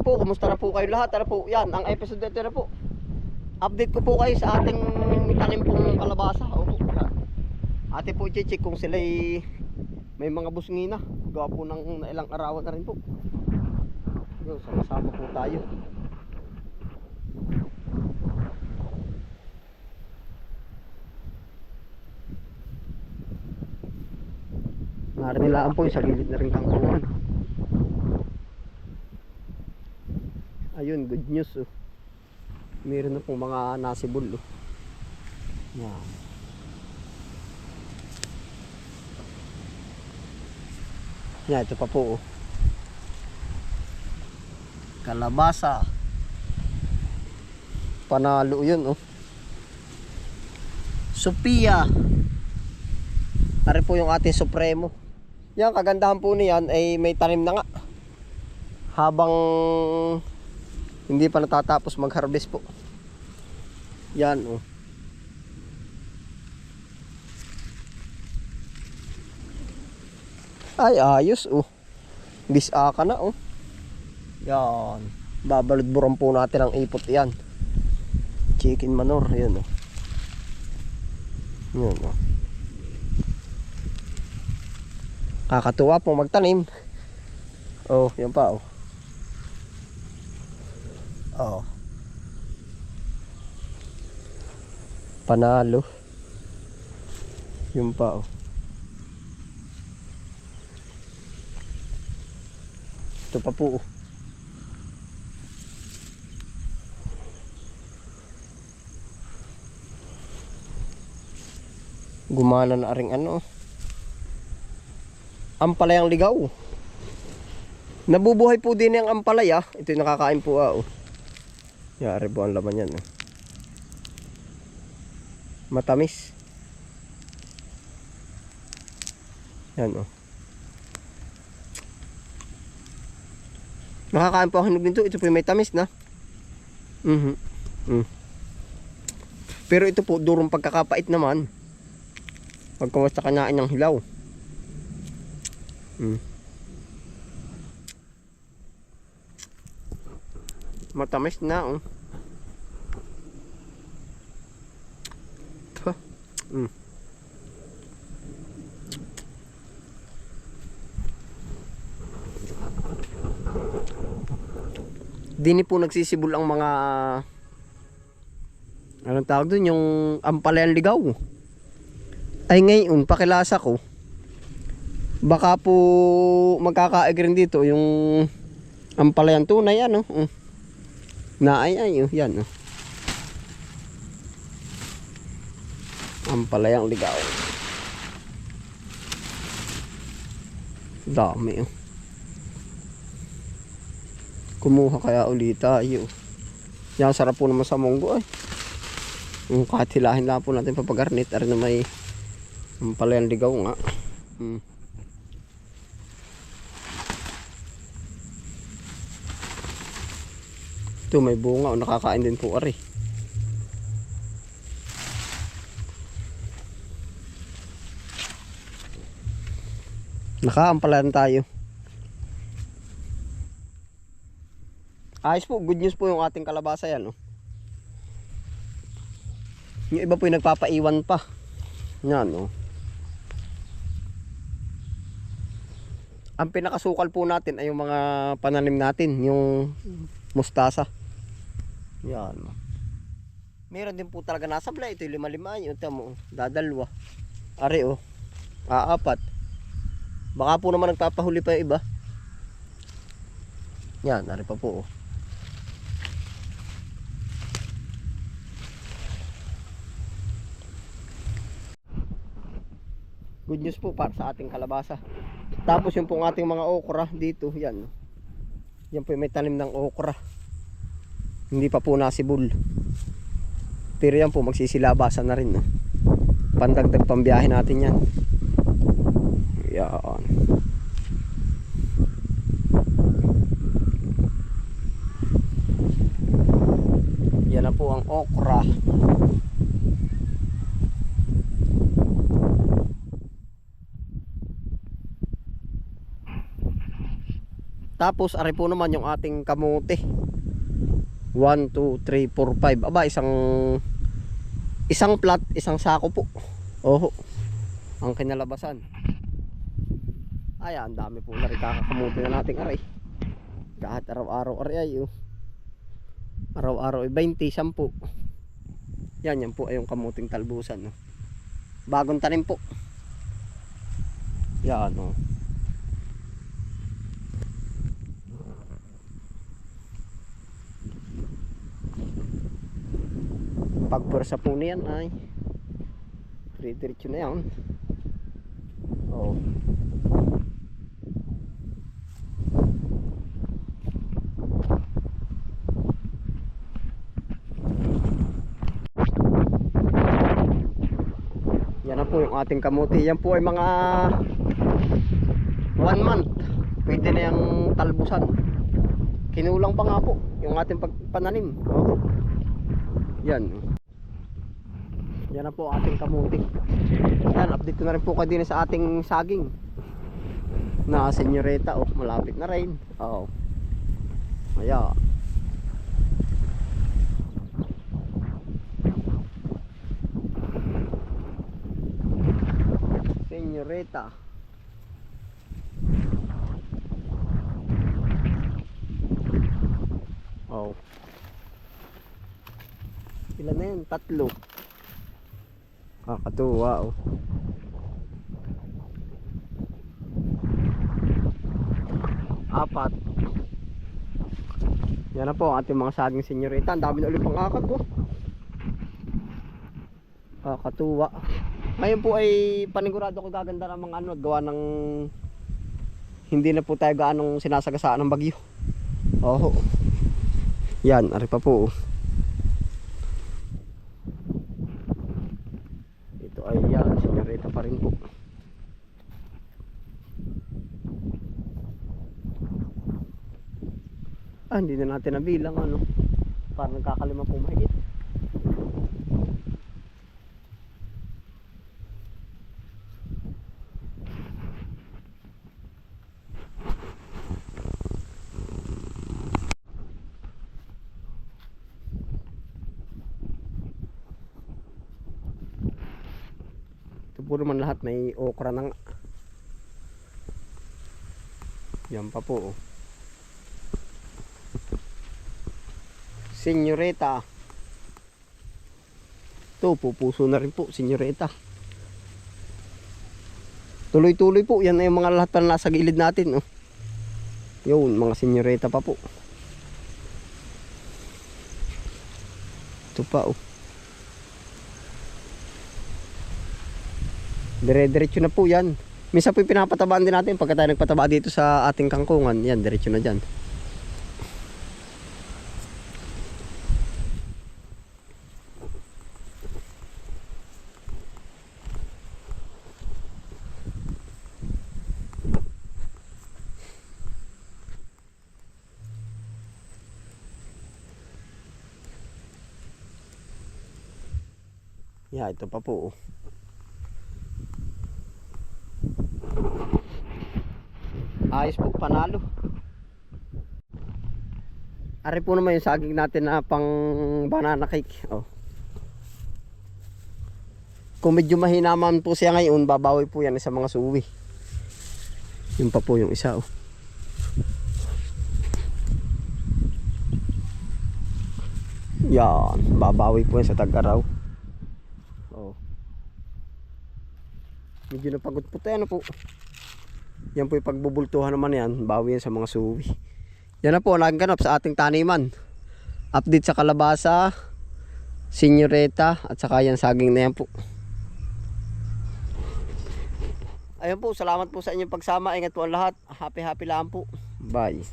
po, kumusta na po kayo lahat? Ano po, yan, ang episode dito na po. Update ko po kayo sa ating tanim pong kalabasa. Opo, yan. Ate po i-check kung sila may mga busngi na. Gawa po ng ilang arawan na rin po. Yun, sama-sama po tayo. Narinilaan po yung sa gilid na rin kangkungan. Ayun, good news oh. Meron na pong mga nasibol oh. Yan. Yan, ito pa po oh. Kalabasa. Panalo yun oh. Sophia. Ari po yung ating supremo. Yan, kagandahan po niyan ay may tanim na nga. Habang hindi pa natatapos mag-harvest po. Yan oh. Ay ayos oh. Bisaka na oh. Yan. Babaludburan po natin ang ipot yan. Chicken manure. Yan oh. Yan oh. Kakatuwa po magtanim. Oh, yan pa oh. Oh. Panalo. Yung pa oh. Ito pa po oh. Gumana na ring ano. Ampalayang ligaw. Nabubuhay po din yung ampalaya. Ito yung nakakain po ah oh. Yari po ang laman yan oh. Matamis. Yan oh. Nakakain po ang hinog nito. Ito po yung may tamis na. Pero ito po durong pagkakapait naman. Pagkawasta kanain ng hilaw. Matamis na oh. Dini po nagsisibol ang mga anong tawag dun, yung ampalayang ligaw. Ay ngayon pakilasa ko, baka po magkakaig rin dito yung ampalayang tunay ano. Naay oh, yan oh. Ampalayang ligaw. Dami oh. Kumuha kaya ulit tayo. Yan, sarap po naman sa munggo ay. Kahit hilahin lang po natin papagarnit. Ari na may ampalayang ligaw nga. Ito may bunga o nakakain din po ari. Nakaampalan tayo. Ayos po, good news po yung ating kalabasa yan oh. Yung iba po yung nagpapaiwan pa. Yan oh. Ang pinakasukal po natin ay yung mga pananim natin, yung mustasa. Yan. Meron din po talaga nasablay. Ito yung 5-5. Ito mo, dadalwa. Ari oh. 4. Baka po naman nagpapahuli pa yung iba. Yan, ari pa po oh. Good news po para sa ating kalabasa. Tapos yung pong ating mga okra dito, yan. Yan po yung may tanim ng okra. Hindi pa po nasibol. Pero yan po magsisilabasan na rin no? Pandagdag pambiyahe natin yan. Yan. Yan na po ang okra. Tapos ari po naman yung ating kamote. 1, 2, 3, 4, 5. Aba, isang plat, isang sako po. Oho. Ang kinalabasan. Ay, ang dami po na rin kakakamote na nating aray. Kahit araw-araw aray ay araw-araw ay 20, 10. Yan po ay yung kamuting talbusan, no? Bagong tanim po. Yan, no? Pagpursa po niyan ay diretso na yan. Oh. Yan na po yung ating kamuti. Yan po ay mga 1 month. Pwede na yung talbusan. Kinulang pa nga po yung ating pananim. Oh. Yan. Yan na po ating kamuti. Yan, update ko na rin po kayo din sa ating saging na senyoreta. Oh, malapit na rin. Oh. Ayan. Senyoreta. Oh. Ilan na yan? 3. Kakatuwa, oh. Apat. Yan na po ang ating mga saging senyorita. Ang dami na ulit pang akat, oh. Kakatuwa. Ngayon po ay panigurado ko gaganda ng mga gawa ng hindi na po tayo gaanong sinasagasaan ng bagyo. Oh. Yan, ari pa po, oh. Ayan, senyorita pa rin po. Hindi na natin nabilang, ano. Parang nagkakalima po mahigit. Puro man lahat may okra na nga. Yan pa po, oh. Senyoreta. Ito, pupuso na rin po, senyoreta. Tuloy-tuloy po. Yan na yung mga lahat pa nasa gilid natin, oh. Yun, mga senyoreta pa po. Ito pa, oh. Dire-diretso na po yan. Minsan po pinapatabaan din natin pagka tayo nagpataba dito sa ating kangkungan. Yan, diretso na dyan. Yeah, ito pa po, oh. Ayos po, panalo. Ari po naman yung saging natin na pang banana cake, oh. Kung medyo mahina man po siya ngayon, babawi po yan sa mga suwi. Yun pa po yung isa, oh. Yan, babawi po yan sa tag-araw. Oh. Medyo napagod po tayo, ano po. Yan po yung pagbubultuhan naman yan, bawi yan sa mga suwi. Yan na po, nagaganap sa ating taniman. Update sa kalabasa, senyoreta, at saka yan saging na yan po. Ayun po, salamat po sa inyong pagsama. Ingat po ang lahat. Happy lang po. Bye.